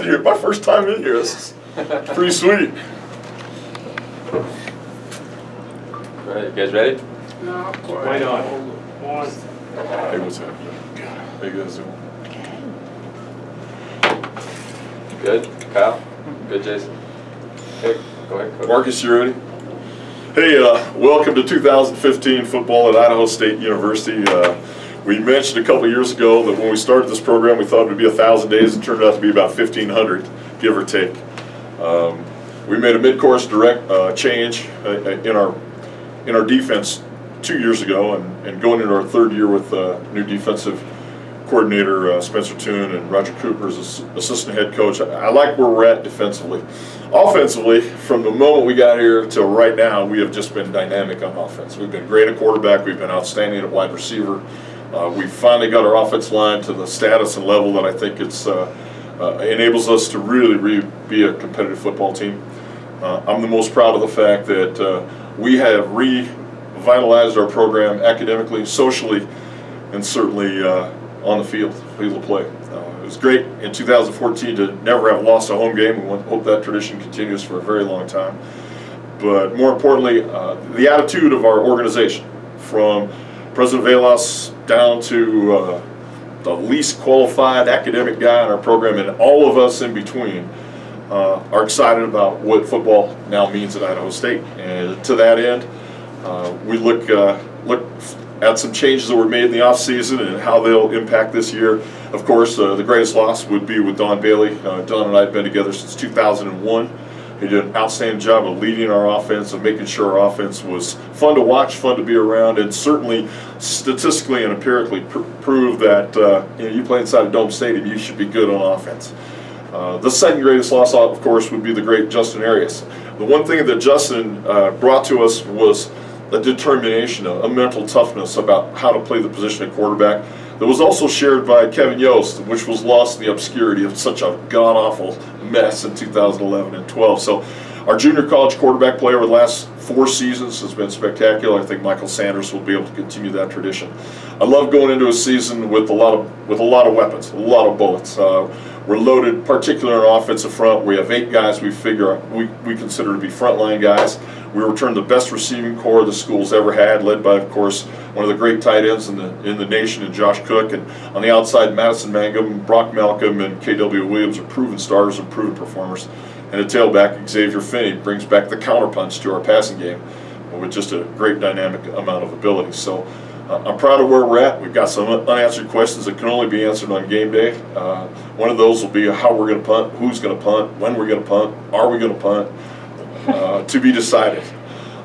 here. My first time in here. This is pretty sweet. All right, you guys ready? No, Why not? Hey, what's happening? How you guys doing? Good. Kyle? Good, Jason? Okay, go ahead, Coach. Marcus, you ready? Hey, welcome to 2015 football at Idaho State University. We mentioned a couple years ago that when we started this program, we thought it would be 1,000 days. It turned out to be about 1,500, give or take. We made a mid-course direct change in our defense 2 years ago, and going into our third year with new defensive coordinator Spencer Toon and Roger Cooper as assistant head coach. I like where we're at defensively. Offensively, from the moment we got here till right now, we have just been dynamic on offense. We've been great at quarterback. We've been outstanding at wide receiver. We finally got our offense line to the status and level that I think it's enables us to really be a competitive football team. I'm the most proud of the fact that we have revitalized our program academically, socially, and certainly on the field of play. It was great in 2014 to never have lost a home game. We hope that tradition continues for a very long time. But more importantly, the attitude of our organization, from President Velas down to the least qualified academic guy in our program, and all of us in between, are excited about what football now means at Idaho State. And to that end, we look at some changes that were made in the offseason and how they'll impact this year. Of course, the greatest loss would be with Don Bailey. Don and I have been together since 2001. He did an outstanding job of leading our offense, of making sure our offense was fun to watch, fun to be around, and certainly statistically and empirically prove that you play inside a dome stadium, you should be good on offense. The second greatest loss, of course, would be the great Justin Arias. The one thing that Justin brought to us was a determination, a mental toughness about how to play the position of quarterback that was also shared by Kevin Yost, which was lost in the obscurity of such a god-awful mess in 2011 and 12. So our junior college quarterback play over the last 4 seasons has been spectacular. I think Michael Sanders will be able to continue that tradition. I love going into a season with a lot of weapons, a lot of bullets. We're loaded, particularly on offensive front. We have 8 guys we consider to be frontline guys. We returned the best receiving core the school's ever had, led by, of course, one of the great tight ends in the nation, and Josh Cook. And on the outside, Madison Mangum, Brock Malcolm, and K.W. Williams are proven starters and proven performers. And a tailback, Xavier Finney, brings back the counterpunch to our passing game with just a great dynamic amount of ability. So I'm proud of where we're at. We've got some unanswered questions that can only be answered on game day. One of those will be how we're going to punt, who's going to punt, when we're going to punt, are we going to punt, to be decided.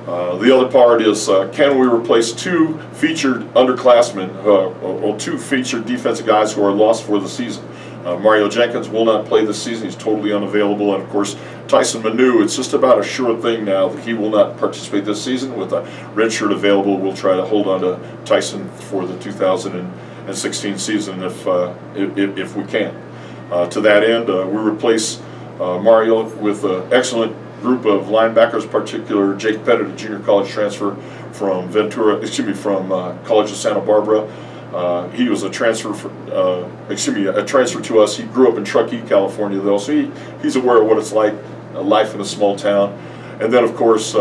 The other part is, can we replace 2 featured underclassmen, or 2 featured defensive guys who are lost for the season? Mario Jenkins will not play this season. He's totally unavailable. And, of course, Tyson Manu, it's just about a sure thing now that he will not participate this season. With a red shirt available, we'll try to hold on to Tyson for the 2016 season if we can. To that end, we replace Mario with an excellent group of linebackers, particular Jake Pettit, a junior college transfer from College of Santa Barbara. He was a transfer to us. He grew up in Truckee, California, though, so he's aware of what it's like, life in a small town. And then, of course,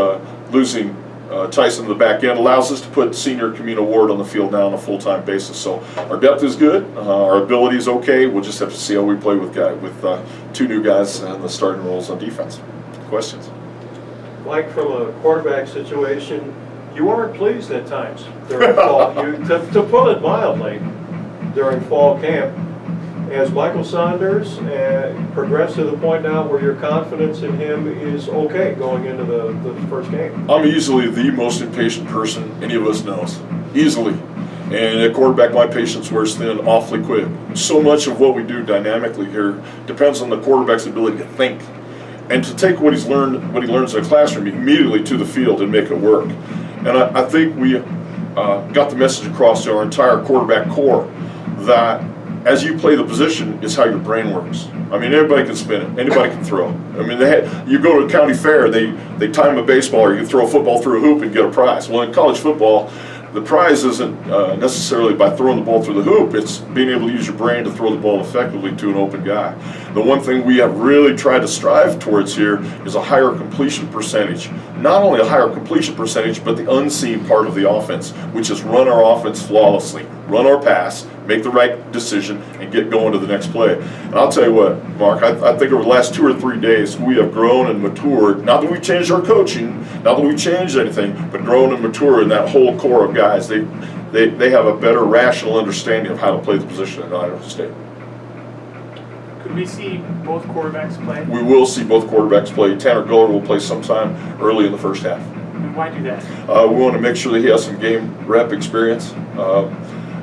losing Tyson in the back end allows us to put senior Camino Ward on the field now on a full-time basis. So our depth is good, our ability is okay. We'll just have to see how we play with 2 new guys in the starting roles on defense. Questions? Mike, from a quarterback situation, you weren't pleased at times during fall. To put it mildly, during fall camp, as Michael Saunders progressed to the point now where your confidence in him is okay going into the first game. I'm easily the most impatient person any of us knows, easily. And at quarterback, my patience wears thin awfully quick. So much of what we do dynamically here depends on the quarterback's ability to think and to take what he learns in the classroom immediately to the field and make it work. And I think we got the message across to our entire quarterback core that as you play the position is how your brain works. I mean, everybody can spin it. Anybody can throw. I mean, you go to a county fair, they time a baseball, or you throw a football through a hoop and get a prize. Well, in college football, the prize isn't necessarily by throwing the ball through the hoop. It's being able to use your brain to throw the ball effectively to an open guy. The one thing we have really tried to strive towards here is a higher completion percentage. Not only a higher completion percentage, but the unseen part of the offense, which is run our offense flawlessly, run our pass, make the right decision, and get going to the next play. And I'll tell you what, Mark, I think over the last 2 or 3 days, we have grown and matured. Not that we changed our coaching, not that we changed anything, but grown and matured in that whole core of guys. They have a better rational understanding of how to play the position at Idaho State. Could we see both quarterbacks play? We will see both quarterbacks play. Tanner Guller will play sometime early in the first half. And why do that? We want to make sure that he has some game rep experience.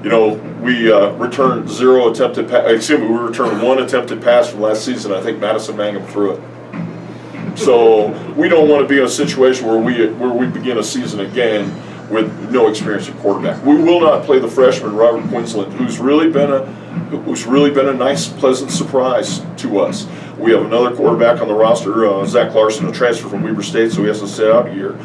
We returned we returned 1 attempted pass from last season. I think Madison Mangum threw it. So we don't want to be in a situation where we begin a season again with no experience at quarterback. We will not play the freshman Robert Queensland, who's really been a nice, pleasant surprise to us. We have another quarterback on the roster, Zach Larson, a transfer from Weber State, so he has to sit out a year.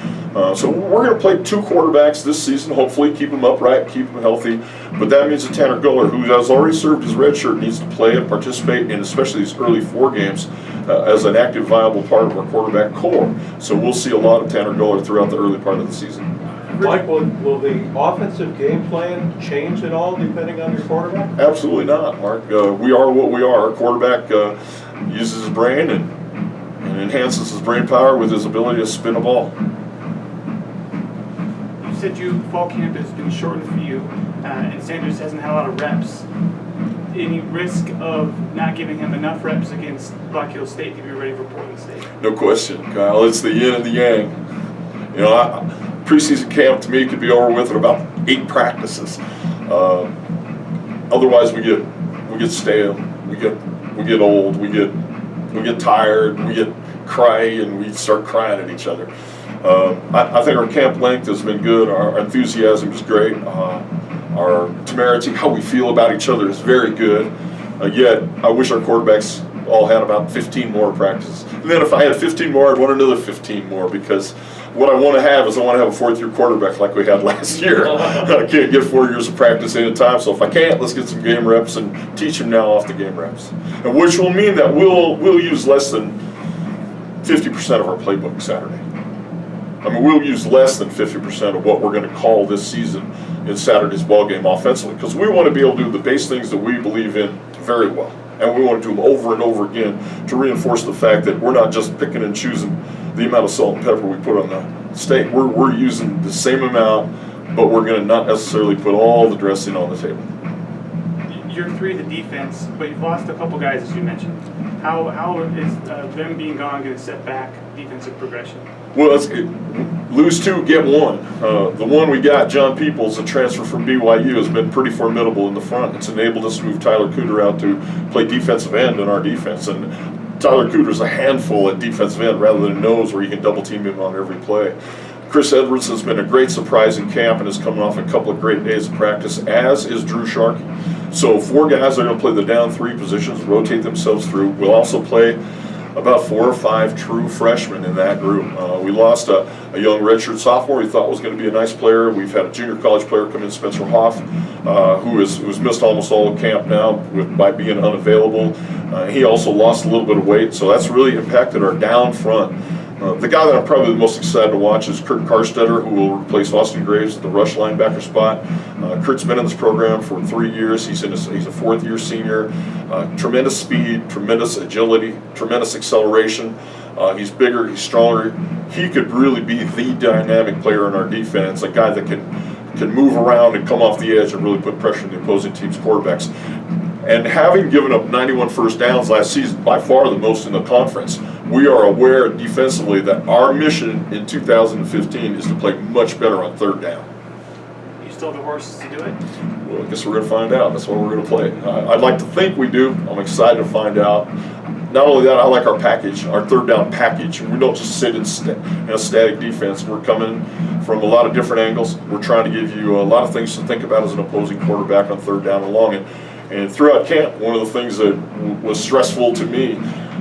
So we're going to play 2 quarterbacks this season, hopefully keep them upright, keep them healthy. But that means that Tanner Guller, who has already served his red shirt, needs to play and participate in especially these early 4 games as an active, viable part of our quarterback core. So we'll see a lot of Tanner Guller throughout the early part of the season. Mike, will the offensive game plan change at all depending on your quarterback? Absolutely not, Mark. We are what we are. Our quarterback uses his brain and enhances his brain power with his ability to spin a ball. You said fall camp has been shortened for you, and Sanders hasn't had a lot of reps. Any risk of not giving him enough reps against Black Hills State to be ready for Portland State? No question, Kyle. It's the yin and the yang. Preseason camp to me could be over with in about 8 practices. Otherwise, we get stale. We get old. We get tired. We get cry, and we start crying at each other. I think our camp length has been good. Our enthusiasm is great. Our temerity, how we feel about each other, is very good. Yet, I wish our quarterbacks all had about 15 more practices. And then if I had 15 more, I'd want another 15 more, because what I want to have is I want to have a 4th-year quarterback like we had last year. I can't get 4 years of practice in a time, so if I can't, let's get some game reps and teach him now off the game reps. And which will mean that we'll use less than 50% of our playbook Saturday. We'll use less than 50% of what we're going to call this season in Saturday's ball game offensively, because we want to be able to do the base things that we believe in very well. And we want to do them over and over again to reinforce the fact that we're not just picking and choosing the amount of salt and pepper we put on the steak. We're using the same amount, but we're going to not necessarily put all the dressing on the table. You're 3 of the defense, but you've lost a couple guys, as you mentioned. How is them being gone going to set back defensive progression? Well, lose 2, get 1. The one we got, John Peoples, a transfer from BYU, has been pretty formidable in the front. It's enabled us to move Tyler Cooter out to play defensive end in our defense. And Tyler Cooter's a handful at defensive end rather than a nose where you can double team him on every play. Chris Edwards has been a great surprise in camp and is coming off a couple of great days of practice, as is Drew Sharkey. So 4 guys are going to play the down 3 positions, rotate themselves through. We'll also play about 4 or 5 true freshmen in that group. We lost a young redshirt sophomore we thought was going to be a nice player. We've had a junior college player come in, Spencer Hoff, who's missed almost all of camp now by being unavailable. He also lost a little bit of weight, so that's really impacted our down front. The guy that I'm probably the most excited to watch is Kurt Karstetter, who will replace Austin Graves at the rush linebacker spot. Kurt's been in this program for 3 years. He's a 4th-year senior. Tremendous speed, tremendous agility, tremendous acceleration. He's bigger, he's stronger. He could really be the dynamic player in our defense, a guy that can move around and come off the edge and really put pressure on the opposing team's quarterbacks. And having given up 91 first downs last season, by far the most in the conference, we are aware defensively that our mission in 2015 is to play much better on 3rd down. You still have the horses to do it? Well, I guess we're going to find out. That's what we're going to play. I'd like to think we do. I'm excited to find out. Not only that, I like our package, our 3rd down package. We don't just sit in a static defense. We're coming from a lot of different angles. We're trying to give you a lot of things to think about as an opposing quarterback on 3rd down and long. And throughout camp, one of the things that was stressful to me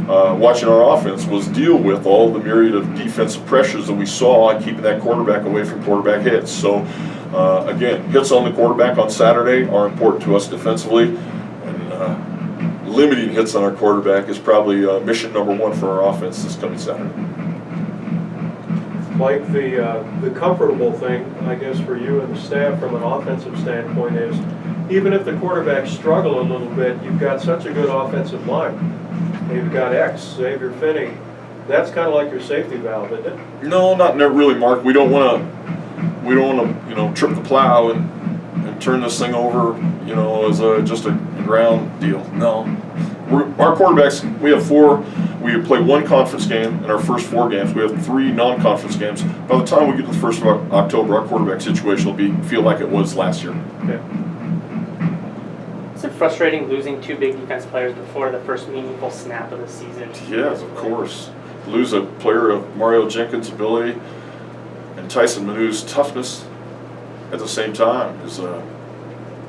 watching our offense was deal with all the myriad of defensive pressures that we saw and keeping that quarterback away from quarterback hits. So again, hits on the quarterback on Saturday are important to us defensively, and limiting hits on our quarterback is probably mission number one for our offense this coming Saturday. Mike, the comfortable thing, I guess, for you and the staff from an offensive standpoint is, even if the quarterbacks struggle a little bit, you've got such a good offensive line. You've got X, Xavier Finney. That's kind of like your safety valve, isn't it? No, not really, Mark. We don't want to, trip the plow and turn this thing over, as just a ground deal. No, our quarterbacks. We have four. We play one conference game in our first 4 games. We have 3 non-conference games. By the time we get to the 1st of October, our quarterback situation will feel like it was last year. Okay. Is it frustrating losing 2 big defense players before the first meaningful snap of the season? Yes, of course. Lose a player of Mario Jenkins' ability and Tyson Manu's toughness at the same time is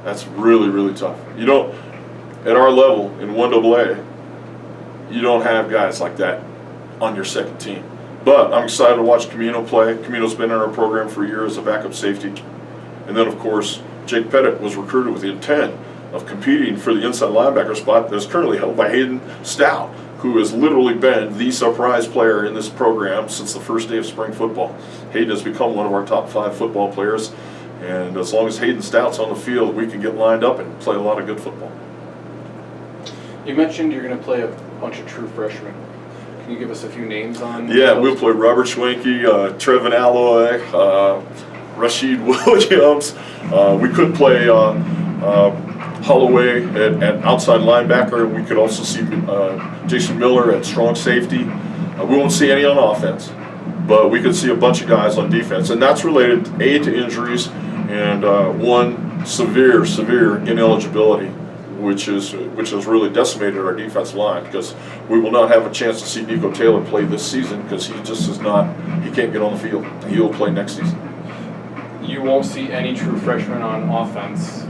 that's really, really tough. You don't, at our level in 1AA, you don't have guys like that on your second team. But I'm excited to watch Camino play. Camino's been in our program for a year as a backup safety. And then, of course, Jake Pettit was recruited with the intent of competing for the inside linebacker spot that is currently held by Hayden Stout, who has literally been the surprise player in this program since the first day of spring football. Hayden has become one of our top 5 football players. And as long as Hayden Stout's on the field, we can get lined up and play a lot of good football. You mentioned you're going to play a bunch of true freshmen. Can you give us a few names on? Yeah, those? we'll play Robert Schwenke, Trevin Alloy, Rashid Williams. We could play Holloway at outside linebacker. We could also see Jason Miller at strong safety. We won't see any on offense, but we could see a bunch of guys on defense. And that's related, to injuries and one severe ineligibility, which has really decimated our defensive line, because we will not have a chance to see Nico Taylor play this season because he just is not, he can't get on the field. He will play next season. You won't see any true freshmen on offense.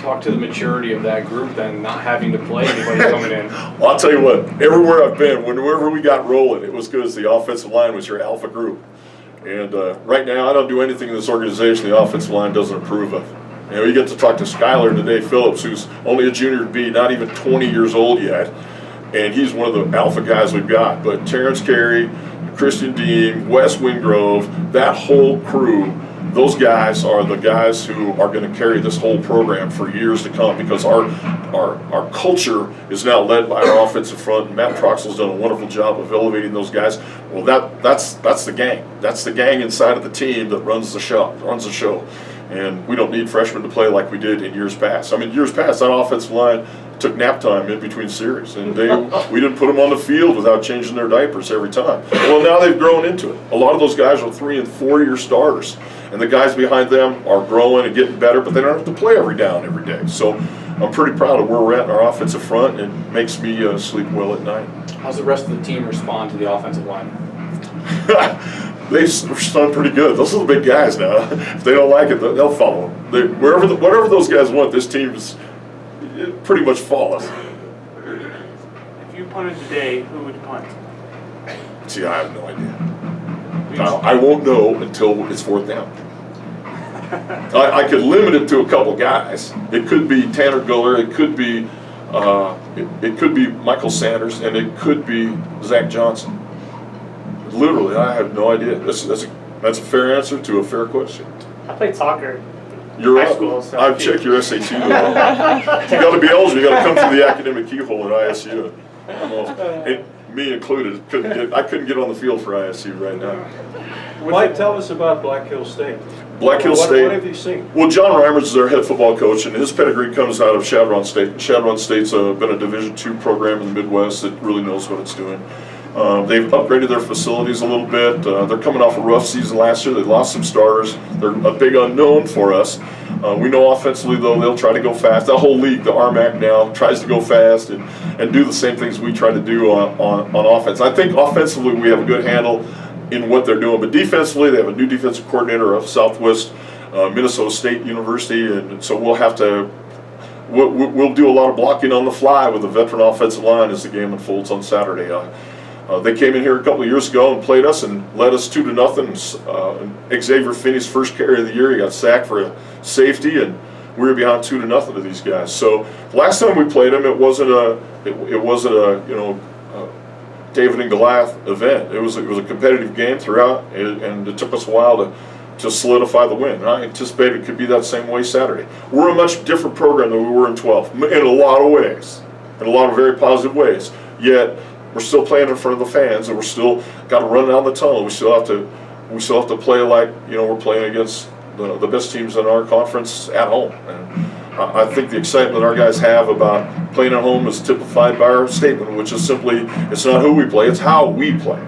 Talk to the maturity of that group then, not having to play anybody coming in. Well, I'll tell you what, everywhere I've been, whenever we got rolling, it was because the offensive line was your alpha group. And right now, I don't do anything in this organization the offensive line doesn't approve of. You get to talk to Skylar today, Phillips, who's only a junior B, not even 20 years old yet, and he's one of the alpha guys we've got. But Terrence Carey, Christian Dean, Wes Wingrove, that whole crew, those guys are the guys who are going to carry this whole program for years to come, because our culture is now led by our offensive front, and Matt Troxell's done a wonderful job of elevating those guys. Well, that's the gang. That's the gang inside of the team that runs the show. And we don't need freshmen to play like we did in years past. I mean, years past, that offensive line took nap time in between series, and we didn't put them on the field without changing their diapers every time. Well, now they've grown into it. A lot of those guys are 3- and 4-year starters, and the guys behind them are growing and getting better, but they don't have to play every down every day. So I'm pretty proud of where we're at in our offensive front, and it makes me sleep well at night. How's the rest of the team respond to the offensive line? They respond pretty good. Those are the big guys now. If they don't like it, they'll follow them. Whatever those guys want, this team's pretty much follows. If you punted today, who would punt? See, I have no idea. I won't know until it's 4th down. I could limit it to a couple guys. It could be Tanner Guller. It could be Michael Sanders, and it could be Zach Johnson. Literally, I have no idea. That's a fair answer to a fair question. I played soccer. You're High up. school, so I've checked your SAT. If you got to be eligible, you got to come through the academic keyhole at ISU. I don't know if, me included, I couldn't get on the field for ISU right now. Mike, tell us about Black Hill State. Black Hill State. What have you seen? Well, John Reimers is their head football coach, and his pedigree comes out of Chevron State. Chevron State's been a Division II program in the Midwest that really knows what it's doing. They've upgraded their facilities a little bit. They're coming off a rough season last year. They lost some starters. They're a big unknown for us. We know offensively, though, they'll try to go fast. That whole league, the RMAC now, tries to go fast and do the same things we try to do on offense. I think offensively we have a good handle in what they're doing, but defensively they have a new defensive coordinator of Southwest Minnesota State University, and so we'll have to we'll do a lot of blocking on the fly with the veteran offensive line as the game unfolds on Saturday. They came in here a couple of years ago and played us and led us 2-0. Xavier finished first carry of the year. He got sacked for a safety, and we were behind 2-0 to these guys. So last time we played them, it wasn't a David and Goliath event. It was a competitive game throughout, and it took us a while to solidify the win. And I anticipate it could be that same way Saturday. We're a much different program than we were in 12 in a lot of ways, in a lot of very positive ways. Yet we're still playing in front of the fans, and we're still got to run down the tunnel. We still have to play like we're playing against the best teams in our conference at home. And I think the excitement that our guys have about playing at home is typified by our statement, which is simply, it's not who we play, it's how we play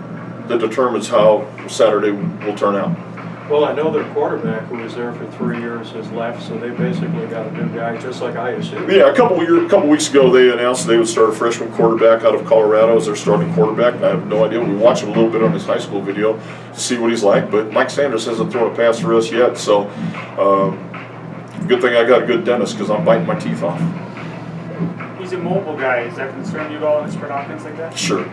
that determines how Saturday will turn out. Well, I know their quarterback, who was there for 3 years, has left, so they basically got a new guy, just like ISU. Yeah, a couple weeks ago, they announced they would start a freshman quarterback out of Colorado as their starting quarterback. I have no idea. We watched him a little bit on his high school video to see what he's like, but Mike Sanders hasn't thrown a pass for us yet, so good thing I got a good dentist because I'm biting my teeth off. He's a mobile guy. Does that concern you at all in a spread offense like that? Sure.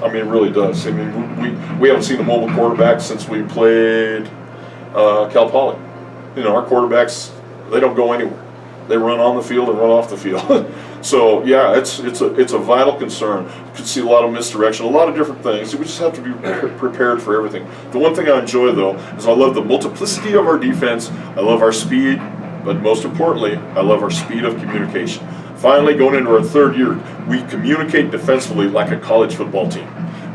I mean, it really does. I mean, we haven't seen a mobile quarterback since we played Cal Poly. Our quarterbacks, they don't go anywhere. They run on the field and run off the field. So yeah, it's a vital concern. You can see a lot of misdirection, a lot of different things. We just have to be prepared for everything. The one thing I enjoy though is I love the multiplicity of our defense. I love our speed, but most importantly, I love our speed of communication. Finally, going into our third year, we communicate defensively like a college football team.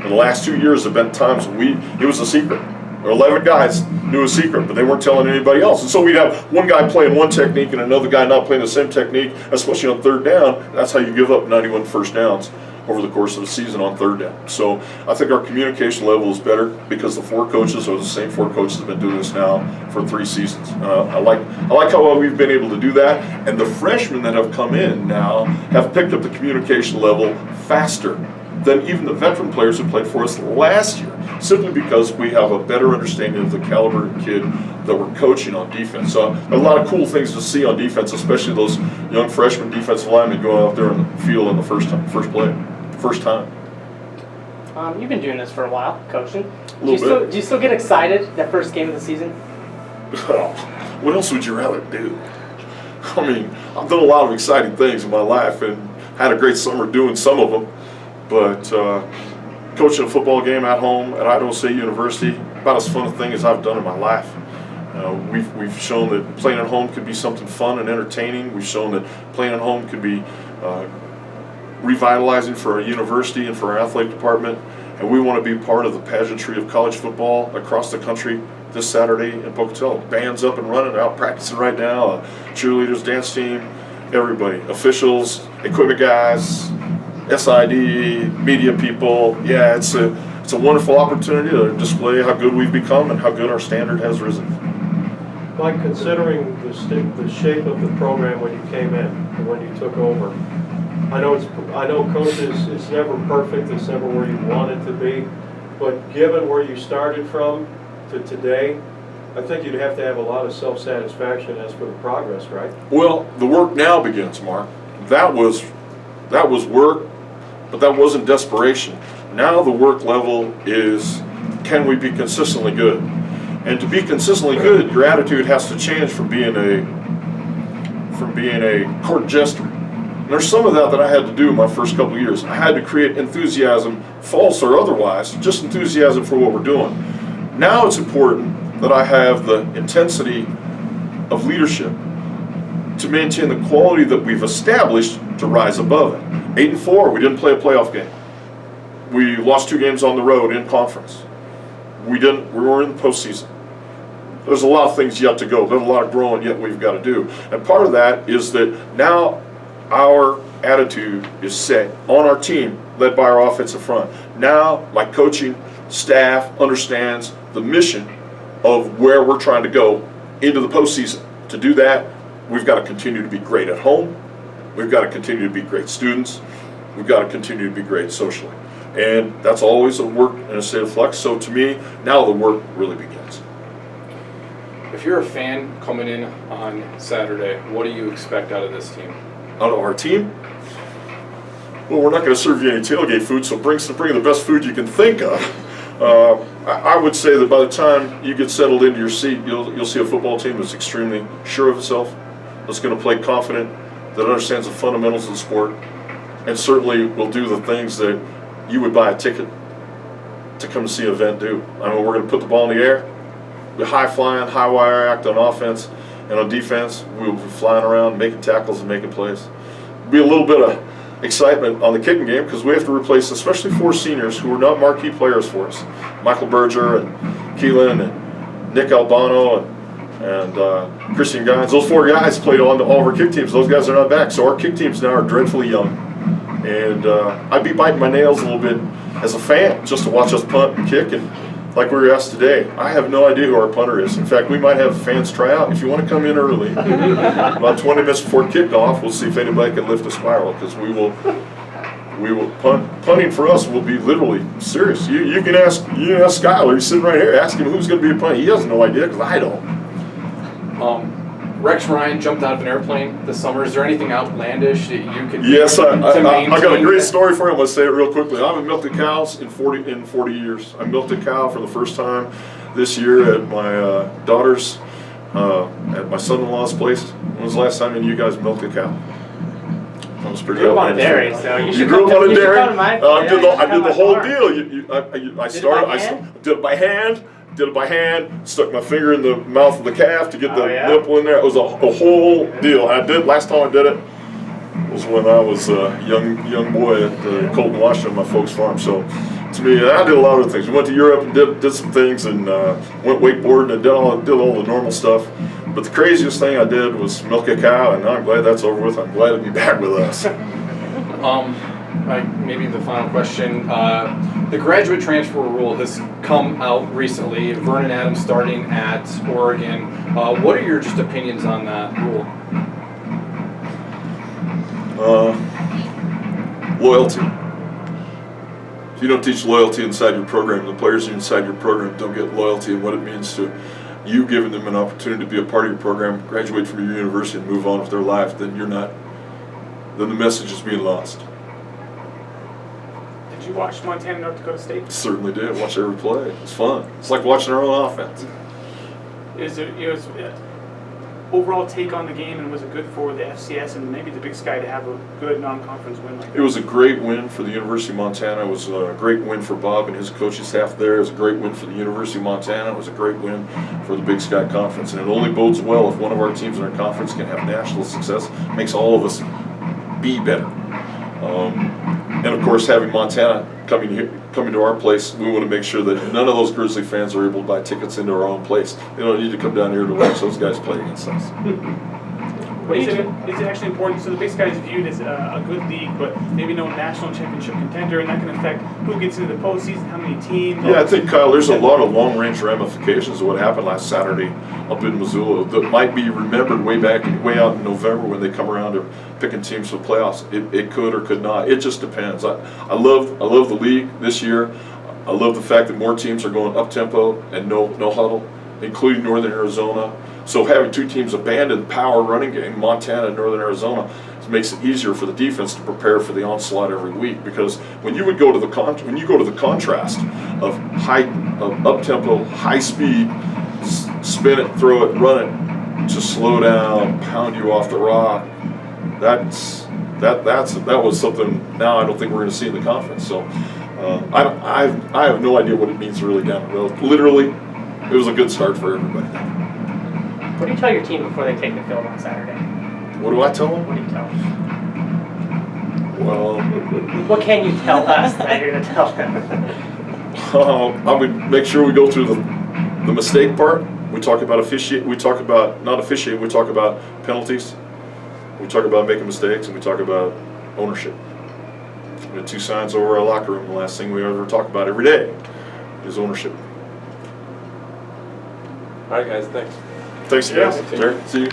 In the last 2 years have been times when it was a secret. 11 guys knew a secret, but they weren't telling anybody else. And so we'd have one guy playing one technique and another guy not playing the same technique, especially on third down. That's how you give up 91 first downs over the course of the season on third down. So I think our communication level is better because the 4 coaches are the same 4 coaches that have been doing this now for 3 seasons. I like how well we've been able to do that. And the freshmen that have come in now have picked up the communication level faster than even the veteran players who played for us last year, simply because we have a better understanding of the caliber of kid that we're coaching on defense. So a lot of cool things to see on defense, especially those young freshman defensive linemen going out there in the field on the first time. You've been doing this for a while, coaching. Do you still get excited that first game of the season? What else would you rather do? I mean, I've done a lot of exciting things in my life and had a great summer doing some of them. But coaching a football game at home at Idaho State University, about as fun a thing as I've done in my life. We've shown that playing at home could be something fun and entertaining. We've shown that playing at home could be revitalizing for our university and for our athletic department. And we want to be part of the pageantry of college football across the country this Saturday in Pocatello. Band's up and running, out practicing right now. Cheerleaders, dance team, everybody, officials, equipment guys, SID, media people. Yeah, it's a wonderful opportunity to display how good we've become and how good our standard has risen. Mike, considering the shape of the program when you came in and when you took over, I know coaches, it's never perfect, it's never where you want it to be, but given where you started from to today, I think you'd have to have a lot of self-satisfaction as for the progress, right? Well, the work now begins, Mark. That was work, but that wasn't desperation. Now the work level is, can we be consistently good? And to be consistently good, your attitude has to change from being a court jester. And there's some of that I had to do in my first couple of years. I had to create enthusiasm, false or otherwise, just enthusiasm for what we're doing. Now it's important that I have the intensity of leadership to maintain the quality that we've established to rise above it. 8-4, we didn't play a playoff game. We lost 2 games on the road in conference. We were in the postseason. There's a lot of things yet to go. There's a lot of growing yet we've got to do. And part of that is that now our attitude is set on our team, led by our offensive front. Now my coaching staff understands the mission of where we're trying to go into the postseason. To do that, we've got to continue to be great at home. We've got to continue to be great students. We've got to continue to be great socially. And that's always a work in a state of flux. So to me, now the work really begins. If you're a fan coming in on Saturday, what do you expect out of this team? out of our team? Well, we're not going to serve you any tailgate food, so bring the best food you can think of. I would say that by the time you get settled into your seat, you'll see a football team that's extremely sure of itself, that's going to play confident, that understands the fundamentals of the sport, and certainly will do the things that you would buy a ticket to come to see an event do. I mean, we're going to put the ball in the air, be high flying, high wire act on offense, and on defense, we'll be flying around, making tackles and making plays. Be a little bit of excitement on the kicking game because we have to replace especially 4 seniors who are not marquee players for us. Michael Berger and Keelan and Nick Albano and Christian Gines. Those 4 guys played on all of our kick teams. Those guys are not back. So our kick teams now are dreadfully young. And I'd be biting my nails a little bit as a fan just to watch us punt and kick. And like we were asked today, I have no idea who our punter is. In fact, we might have fans try out. If you want to come in early, about 20 minutes before kickoff, we'll see if anybody can lift a spiral because we will punting for us will be literally serious. You can ask Skyler, he's sitting right here, ask him who's going to be a punter. He has no idea because I don't. Rex Ryan jumped out of an airplane this summer. Is there anything outlandish that you could Yes, I got a maintain great story for you. I'm going to say it real quickly. I haven't milked a cow in 40 years. I milked a cow for the first time this year at my daughter's, at my son-in-law's place. When was the last time you guys milked a cow? That was pretty You grew up on a outlandish. dairy, so you should grew up on a dairy? I did I the whole deal. I started. Did it by hand. Stuck my finger in the mouth of the calf to get the nipple in there. It was a whole deal. Last time I did it was when I was a young boy at Colton, Washington, my folks' farm. So to me, I did a lot of things. We went to Europe and did some things and went wakeboarding and did all the normal stuff. But the craziest thing I did was milk a cow, and I'm glad that's over with. I'm glad to be back with us. Maybe the final question. The graduate transfer rule has come out recently. Vernon Adams starting at Oregon. What are your just opinions on that rule? Loyalty. If you don't teach loyalty inside your program, the players inside your program don't get loyalty and what it means to you giving them an opportunity to be a part of your program, graduate from your university and move on with their life, then the message is being lost. Did you watch Montana, North Dakota State? Certainly did. Watch every play. It's fun. It's like watching our own offense. Overall take on the game, and was it good for the FCS and maybe the Big Sky to have a good non-conference win like that? It was a great win for the University of Montana. It was a great win for Bob and his coaching staff there. It was a great win for the University of Montana. It was a great win for the Big Sky Conference. And it only bodes well if one of our teams in our conference can have national success. It makes all of us be better. And of course, having Montana coming to our place, we want to make sure that none of those Grizzly fans are able to buy tickets into our own place. They don't need to come down here to watch those guys play against us. Is it actually important? So the Big Sky is viewed as a good league, but maybe no national championship contender, and that can affect who gets into the postseason, how many teams. Yeah, I think, Kyle, there's a lot of long-range ramifications of what happened last Saturday up in Missoula that might be remembered way out in November when they come around to picking teams for playoffs. It could or could not. It just depends. I love the league this year. I love the fact that more teams are going up-tempo and no huddle, including Northern Arizona. So having 2 teams abandon the power running game, Montana and Northern Arizona, makes it easier for the defense to prepare for the onslaught every week. Because when you go to the contrast of up-tempo, high speed, spin it, throw it, run it, to slow down, pound you off the rock, that was something now I don't think we're going to see in the conference. So I have no idea what it means really down the road. Literally, it was a good start for everybody. What do you tell your team before they take the field on Saturday? What do I tell them? What do you tell them? Well, What can you tell us that you're going to tell them? I would make sure we go through the mistake part. We talk about officiating. We talk about not officiating. We talk about penalties. We talk about making mistakes, and we talk about ownership. We had 2 signs over our locker room. The last thing we ever talk about every day is ownership. All right, guys, thanks. Thanks, guys. Jared, see you.